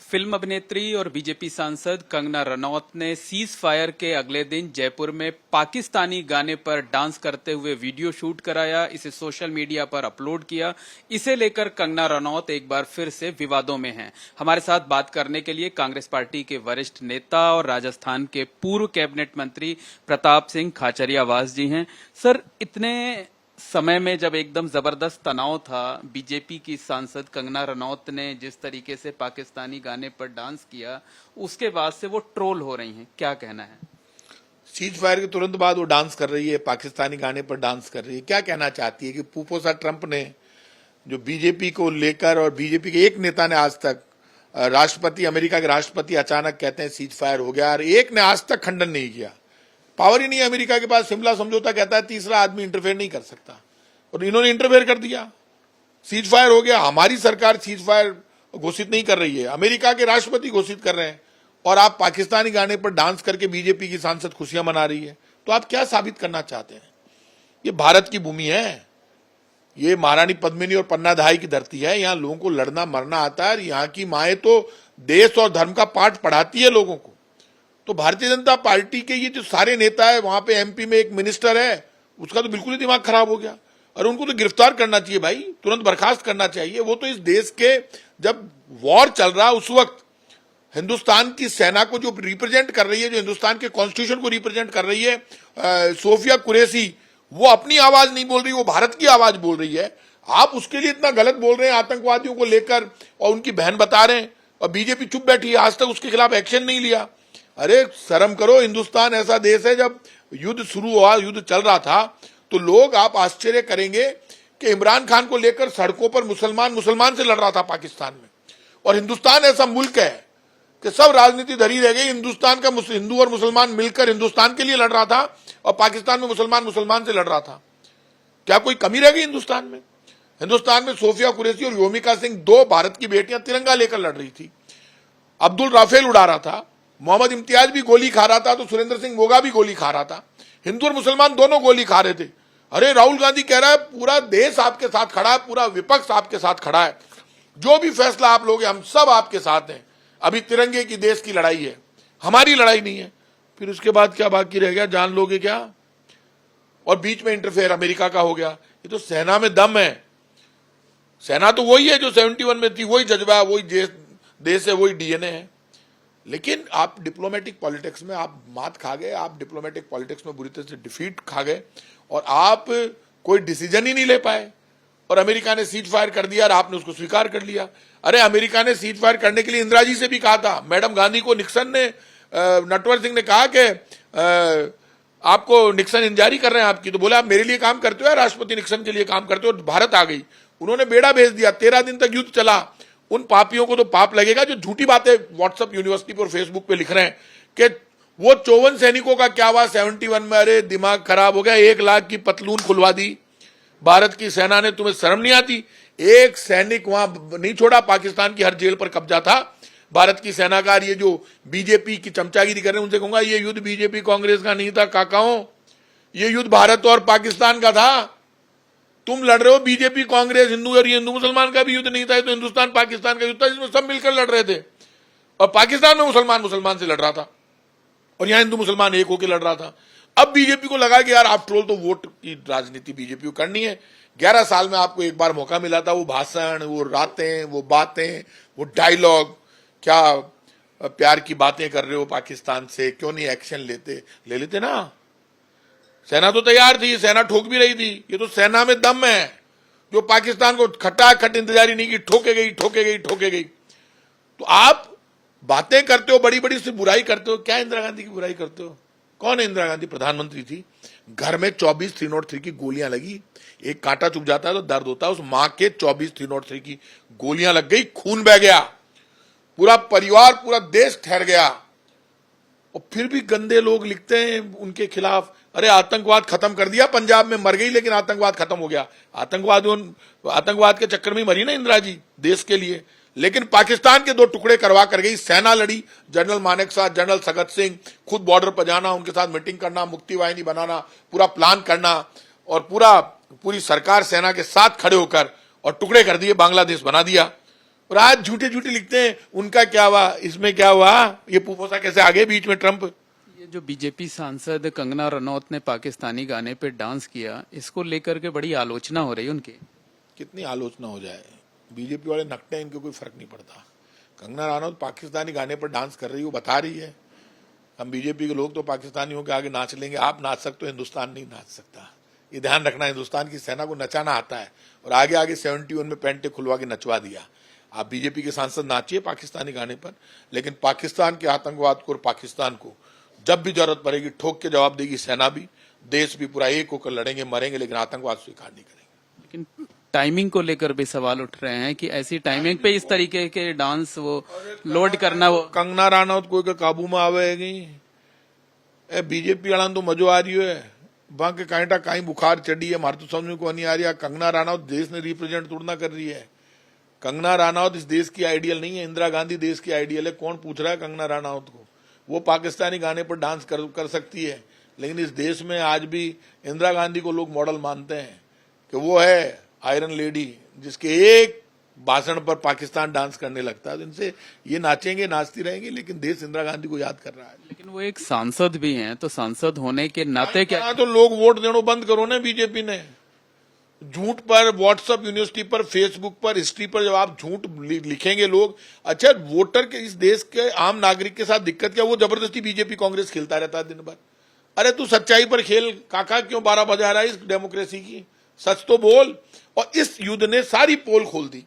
Film अभिनेत्री और BJP सांसद कंगना रनौत ने सीज फायर के अगले दिन जयपुर में पाकिस्तानी गाने पर डांस करते हुए वीडियो शूट कराया, इसे सोशल मीडिया पर अपलोड किया। इसे लेकर कंगना रनौत एक बार फिर से विवादों में हैं। हमारे साथ बात करने के लिए कांग्रेस पार्टी के वरिष्ठ नेता और राजस्थान के पूर्व कैबिनेट मंत्री प्रताप सिंह खाचरियावास जी हैं। सर, इतने समय में जब एकदम जबरदस्त तनाव था, बीजेपी की सांसद कंगना रनौत ने जिस तरीके से पाकिस्तानी गाने पर डांस किया, उसके बाद से वो ट्रोल हो रही हैं, क्या कहना है? सीज फायर के तुरंत बाद वो डांस कर रही है, पाकिस्तानी गाने पर डांस कर रही है। क्या कहना चाहती है कि पूपोसा ट्रंप ने जो बीजेपी को लेकर, और बीजेपी के एक नेता ने आज तक, राष्ट्रपति, अमेरिका के राष्ट्रपति अचानक कहते हैं सीज फायर हो गया, और एक ने आज तक खंडन नहीं किया। पावर ही नहीं है अमेरिका के पास। शिमला समझौता कहता है तीसरा आदमी इंटरफेयर नहीं कर सकता, और इन्होंने इंटरफेयर कर दिया, सीज फायर हो गया। हमारी सरकार सीज फायर घोषित नहीं कर रही है, अमेरिका के राष्ट्रपति घोषित कर रहे हैं, और आप पाकिस्तानी गाने पर डांस करके बीजेपी की सांसद खुशियां मना रही है। तो आप क्या साबित करना चाहते हैं? ये भारत की भूमि है, ये महारानी पद्मिनी और पन्नाधाई की धरती है। यहाँ लोगों को लड़ना मरना आता है। यहाँ की माएँ तो देश और धर्म का पाठ पढ़ाती है लोगों को। तो भारतीय जनता पार्टी के ये जो सारे नेता है, वहां पे एमपी में एक मिनिस्टर है, उसका तो बिल्कुल ही दिमाग खराब हो गया, और उनको तो गिरफ्तार करना चाहिए भाई, तुरंत बर्खास्त करना चाहिए। वो तो इस देश के, जब वॉर चल रहा उस वक्त हिंदुस्तान की सेना को जो रिप्रेजेंट कर रही है, जो हिंदुस्तान के कॉन्स्टिट्यूशन को रिप्रेजेंट कर रही है, सोफिया कुरैशी, वो अपनी आवाज नहीं बोल रही, वो भारत की आवाज बोल रही है। आप उसके लिए इतना गलत बोल रहे हैं आतंकवादियों को लेकर, और उनकी बहन बता रहे हैं, और बीजेपी चुप बैठी है, आज तक उसके खिलाफ एक्शन नहीं लिया। अरे शर्म करो। हिंदुस्तान ऐसा देश है, जब युद्ध शुरू हुआ, युद्ध चल रहा था, तो लोग, आप आश्चर्य करेंगे कि इमरान खान को लेकर सड़कों पर मुसलमान से लड़ रहा था पाकिस्तान में। और हिंदुस्तान ऐसा मुल्क है कि सब राजनीति धरी रह गई, हिंदुस्तान का हिंदू और मुसलमान मिलकर हिंदुस्तान के लिए लड़ रहा था, और पाकिस्तान में मुसलमान से लड़ रहा था। क्या कोई कमी रह गई हिंदुस्तान में? हिंदुस्तान में सोफिया कुरैशी और योमिका सिंह, दो भारत की बेटियां, तिरंगा लेकर लड़ रही थी। अब्दुल राफेल उड़ा रहा था, मोहम्मद इम्तियाज भी गोली खा रहा था, तो सुरेंद्र सिंह मोगा भी गोली खा रहा था। हिंदू और मुसलमान दोनों गोली खा रहे थे। अरे राहुल गांधी कह रहा है पूरा देश आपके साथ खड़ा है, पूरा विपक्ष आपके साथ खड़ा है, जो भी फैसला आप लोगे हम सब आपके साथ हैं। अभी तिरंगे की देश की लड़ाई है, हमारी लड़ाई नहीं है। फिर उसके बाद क्या बाकी रह गया? जान लोगे क्या? और बीच में इंटरफेयर अमेरिका का हो गया। ये तो सेना में दम है। सेना तो वही है जो 71 में थी, वही जज्बा है, वही देश है, वही डीएनए है। लेकिन आप डिप्लोमेटिक पॉलिटिक्स में आप मात खा गए, आप डिप्लोमेटिक पॉलिटिक्स में बुरी तरह से डिफीट खा गए, और आप कोई डिसीजन ही नहीं ले पाए। और अमेरिका ने सीज फायर कर दिया और आपने उसको स्वीकार कर लिया। अरे अमेरिका ने सीज फायर करने के लिए इंदिरा जी से भी कहा था। मैडम गांधी को निक्सन ने, नटवर सिंह ने कहा कि आपको निक्सन इंजारी कर रहे हैं आपकी, तो बोला आप मेरे लिए काम करते हो या राष्ट्रपति निक्सन के लिए काम करते हो? भारत आ गई, उन्होंने बेड़ा भेज दिया। 13 दिन तक युद्ध चला। उन पापियों को तो पाप लगेगा जो झूठी बातें व्हाट्सएप यूनिवर्सिटी पर, फेसबुक पे लिख रहे हैं कि वो 54 सैनिकों का क्या हुआ 71 में। अरे दिमाग खराब हो गया। 1 लाख की पतलून खुलवा दी भारत की सेना ने। तुम्हें शर्म नहीं आती? एक सैनिक वहां नहीं छोड़ा, पाकिस्तान की हर जेल पर कब्जा था भारत की सेना का। ये जो बीजेपी की चमचागिरी कर रहे हैं, उनसे कहूंगा ये युद्ध बीजेपी कांग्रेस का नहीं था काकाओं, ये युद्ध भारत और पाकिस्तान का था। तुम लड़ रहे हो बीजेपी कांग्रेस हिंदू, और ये हिंदू मुसलमान का भी युद्ध नहीं था, तो हिंदुस्तान पाकिस्तान का युद्ध था, जिसमें सब मिलकर लड़ रहे थे। और पाकिस्तान में मुसलमान से लड़ रहा था, और यहां हिंदू मुसलमान एक होकर लड़ रहा था। अब बीजेपी को लगा कि यार आफ्टर ऑल तो वोट की राजनीति बीजेपी को करनी है। 11 साल में आपको एक बार मौका मिला था। वो भाषण, वो रातें, वो बातें, वो डायलॉग, क्या प्यार की बातें कर रहे हो पाकिस्तान से, क्यों नहीं एक्शन ले लेते ना। सेना तो तैयार थी, सेना ठोक भी रही थी। ये तो सेना में दम है जो पाकिस्तान को खटाखट इंतजारी नहीं की, ठोके गई। तो आप बातें करते हो, बड़ी बड़ी से बुराई करते हो। क्या इंदिरा गांधी की बुराई करते हो? कौन है इंदिरा गांधी? प्रधानमंत्री थी। घर में 24 303 की गोलियां लगी। एक कांटा चुभ जाता है तो दर्द होता है। उस मां के 24 303 की गोलियां लग गई, खून बह गया, पूरा परिवार, पूरा देश ठहर गया। और फिर भी गंदे लोग लिखते हैं उनके खिलाफ। अरे आतंकवाद खत्म कर दिया, पंजाब में मर गई लेकिन आतंकवाद खत्म हो गया। आतंकवाद के चक्कर में मरी ना इंदिरा जी देश के लिए, लेकिन पाकिस्तान के 2 टुकड़े करवा कर गई। सेना लड़ी, जनरल मानेकशॉ, जनरल सगत सिंह, खुद बॉर्डर पर जाना, उनके साथ मीटिंग करना, मुक्ति वाहिनी बनाना, पूरा प्लान करना, और पूरी सरकार सेना के साथ खड़े होकर, और टुकड़े कर दिए, बांग्लादेश बना दिया। और आज झूठे झूठे लिखते हैं उनका क्या हुआ, इसमें क्या हुआ, ये पूपोसा कैसे आगे बीच में ट्रंप। ये जो बीजेपी सांसद कंगना रनौत ने पाकिस्तानी गाने पे डांस किया, इसको लेकर के बड़ी आलोचना हो रही है उनकी। कितनी आलोचना हो जाए, बीजेपी वाले नकटे हैं, इनको कोई फर्क नहीं पड़ता। कंगना रनौत पाकिस्तानी गाने पर डांस कर रही है, वो बता रही है हम बीजेपी के लोग तो पाकिस्तानियों के आगे नाच लेंगे। आप नाच सकते हो, हिंदुस्तान नहीं नाच सकता। ये ध्यान रखना, हिंदुस्तान की सेना को नचाना आता है और आगे आगे 71 में पैंटे खुलवा के नचवा दिया। आप बीजेपी के सांसद नाचिए पाकिस्तानी गाने पर, लेकिन पाकिस्तान के आतंकवाद को और पाकिस्तान को जब भी जरूरत पड़ेगी ठोक के जवाब देगी सेना भी, देश भी पूरा एक होकर लड़ेंगे, मरेंगे, लेकिन आतंकवाद स्वीकार नहीं करेंगे। लेकिन टाइमिंग को लेकर भी सवाल उठ रहे हैं कि ऐसी टाइमिंग पे इस तरीके के डांस वो लोड करना, वो कंगना रनौत कोई के काबू में आवेगी। बीजेपी वाला तो मजो आ रही है, वहां के कांटा कहीं बुखार चढ़ी है, मारे तो समझ में को नहीं आ रही है। कंगना रनौत देश ने रिप्रेजेंट तोड़ना कर रही है। कंगना रनौत इस देश की आइडियल नहीं है, इंदिरा गांधी देश की आइडियल है। कौन पूछ रहा है कंगना रनौत को? वो पाकिस्तानी गाने पर डांस कर सकती है, लेकिन इस देश में आज भी इंदिरा गांधी को लोग मॉडल मानते हैं कि वो है आयरन लेडी, जिसके एक भाषण पर पाकिस्तान डांस करने लगता है। इनसे ये नाचेंगे, नाचती रहेंगी, लेकिन देश इंदिरा गांधी को याद कर रहा है। लेकिन वो एक सांसद भी हैं, तो सांसद होने के नाते क्या तो लोग वोट देना बंद करो ना। बीजेपी ने झूठ पर, व्हाट्सएप यूनिवर्सिटी पर, फेसबुक पर, हिस्ट्री पर जब आप झूठ लिखेंगे लोग, अच्छा वोटर के, इस देश के आम नागरिक के साथ दिक्कत क्या, वो जबरदस्ती बीजेपी कांग्रेस खेलता रहता है दिन भर। अरे तू सच्चाई पर खेल काका, क्यों 12 बजा रहा है इस डेमोक्रेसी की? सच तो बोल। और इस युद्ध ने सारी पोल खोल दी।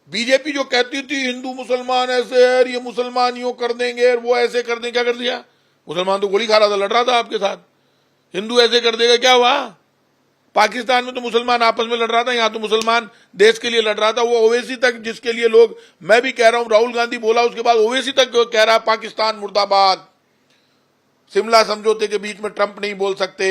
बीजेपी जो कहती थी हिंदू मुसलमान ऐसे है, ये मुसलमान यूं कर देंगे, वो ऐसे कर देंगे, क्या कर दिया? मुसलमान तो गोली खा रहा था, लड़ रहा था आपके साथ। हिंदू ऐसे कर देगा, क्या हुआ? पाकिस्तान में तो मुसलमान आपस में लड़ रहा था, यहां तो मुसलमान देश के लिए लड़ रहा था। वो ओवैसी तक, जिसके लिए लोग, मैं भी कह रहा हूं, राहुल गांधी बोला, उसके बाद ओवैसी तक कह रहा पाकिस्तान मुर्दाबाद, शिमला समझौते के बीच में ट्रंप नहीं बोल सकते,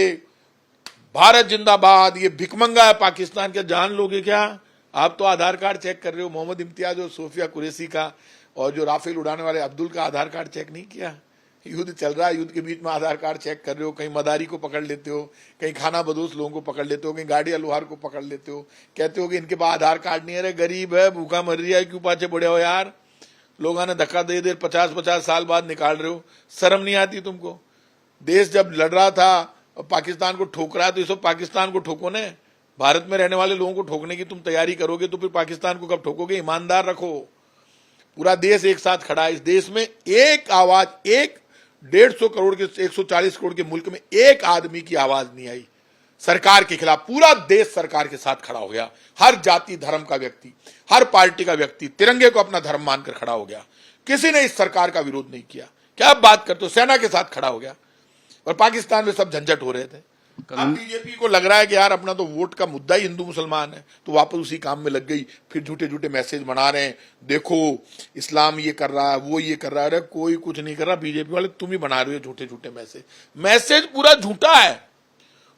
भारत जिंदाबाद, ये भिकमंगा है पाकिस्तान। क्या जान लोगे क्या? आप तो आधार कार्ड चेक कर रहे हो, मोहम्मद इम्तियाज और सोफिया कुरैशी का और जो राफेल उड़ाने वाले अब्दुल का आधार कार्ड चेक नहीं किया? युद्ध चल रहा है, युद्ध के बीच में आधार कार्ड चेक कर रहे हो। कहीं मदारी को पकड़ लेते हो, कहीं खाना बदोश लोगों को पकड़ लेते हो, कहीं गाड़ी लोहार को पकड़ लेते हो, कहते हो कि इनके पास आधार कार्ड नहीं है। अरे गरीब है, भूखा मर रही है, क्यों पाछे पड़े हो यार? लोगों ने धक्का दे 50-50 साल बाद निकाल रहे हो, शर्म नहीं आती तुमको? देश जब लड़ रहा था पाकिस्तान को ठोक रहा है, तो इस पाकिस्तान को ठोको ने। भारत में रहने वाले लोगों को ठोकने की तुम तैयारी करोगे तो फिर पाकिस्तान को कब ठोकोगे? ईमानदार रखो। पूरा देश एक साथ खड़ा है। इस देश में एक आवाज, एक 150 करोड़ के, 140 करोड़ के मुल्क में एक आदमी की आवाज नहीं आई सरकार के खिलाफ। पूरा देश सरकार के साथ खड़ा हो गया। हर जाति धर्म का व्यक्ति, हर पार्टी का व्यक्ति तिरंगे को अपना धर्म मानकर खड़ा हो गया। किसी ने इस सरकार का विरोध नहीं किया। क्या आप बात करते हो? सेना के साथ खड़ा हो गया। और पाकिस्तान में सब झंझट हो रहे थे। अब बीजेपी को लग रहा है कि यार अपना तो वोट का मुद्दा ही हिंदू मुसलमान है, तो वापस उसी काम में लग गई। फिर झूठे झूठे मैसेज बना रहे हैं, देखो इस्लाम ये कर रहा है, वो ये कर रहा है। अरे कोई कुछ नहीं कर रहा, बीजेपी वाले तुम ही बना रहे हो झूठे झूठे मैसेज। मैसेज पूरा झूठा है,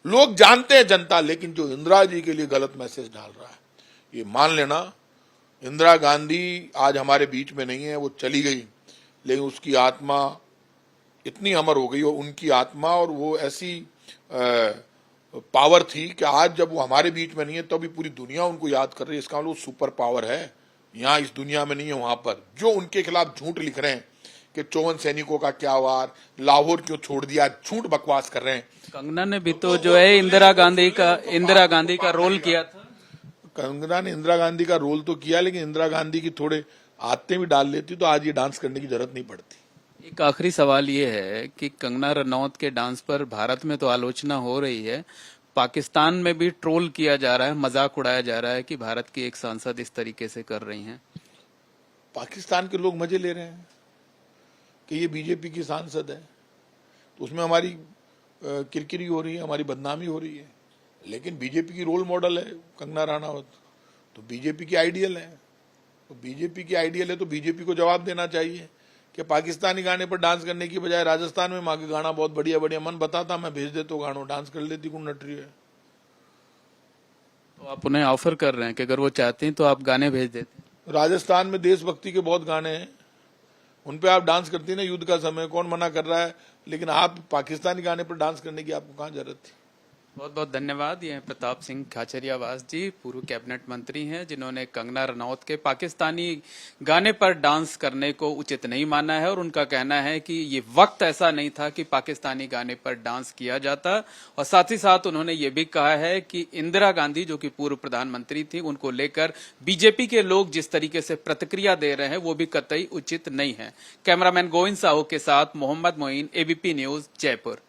लोग जानते हैं जनता, लेकिन जो इंदिरा जी के लिए गलत मैसेज डाल रहा है, ये मान लेना। इंदिरा गांधी आज हमारे बीच में नहीं है, वो चली गई, लेकिन उसकी आत्मा इतनी अमर हो गई, और उनकी आत्मा और वो ऐसी पावर थी कि आज जब वो हमारे बीच में नहीं है तो भी पूरी दुनिया उनको याद कर रही है। इसका मतलब सुपर पावर है, यहाँ इस दुनिया में नहीं है। वहां पर जो उनके खिलाफ झूठ लिख रहे हैं कि 54 सैनिकों का क्या हुआ, लाहौर क्यों छोड़ दिया, झूठ बकवास कर रहे हैं। कंगना ने भी तो जो है इंदिरा गांधी का रोल किया था। कंगना ने इंदिरा गांधी का रोल तो किया, लेकिन इंदिरा गांधी की थोड़े आदतें भी डाल लेती तो आज ये डांस करने की जरूरत नहीं पड़ती। एक आखिरी सवाल ये है कि कंगना रनौत के डांस पर भारत में तो आलोचना हो रही है, पाकिस्तान में भी ट्रोल किया जा रहा है, मजाक उड़ाया जा रहा है कि भारत की एक सांसद इस तरीके से कर रही हैं। पाकिस्तान के लोग मजे ले रहे हैं कि ये बीजेपी की सांसद है, तो उसमें हमारी किरकिरी हो रही है, हमारी बदनामी हो रही है। लेकिन बीजेपी की रोल मॉडल है कंगना रनौत, तो बीजेपी की आइडियल है। तो बीजेपी की आइडियल है तो बीजेपी को जवाब देना चाहिए कि पाकिस्तानी गाने पर डांस करने की बजाय राजस्थान में माँ के गाना बहुत बढ़िया बढ़िया, मन बताता मैं भेज देता हूँ गानों, डांस कर लेती, कौन नट रही है। तो आप उन्हें ऑफर कर रहे हैं कि अगर वो चाहती हैं तो आप गाने भेज देते। राजस्थान में देशभक्ति के बहुत गाने हैं, उन पे आप डांस करती ना युद्ध का समय, कौन मना कर रहा है। लेकिन आप पाकिस्तानी गाने पर डांस करने की आपको कहाँ जरूरत थी? बहुत बहुत धन्यवाद। ये हैं प्रताप सिंह खाचरियावास जी, पूर्व कैबिनेट मंत्री हैं, जिन्होंने कंगना रनौत के पाकिस्तानी गाने पर डांस करने को उचित नहीं माना है और उनका कहना है कि ये वक्त ऐसा नहीं था कि पाकिस्तानी गाने पर डांस किया जाता। और साथ ही साथ उन्होंने ये भी कहा है कि इंदिरा गांधी, जो कि पूर्व प्रधानमंत्री थी, उनको लेकर बीजेपी के लोग जिस तरीके से प्रतिक्रिया दे रहे हैं वो भी कतई उचित नहीं है। कैमरामैन गोविंद साहू के साथ मोहम्मद मोइन, एबीपी न्यूज, जयपुर।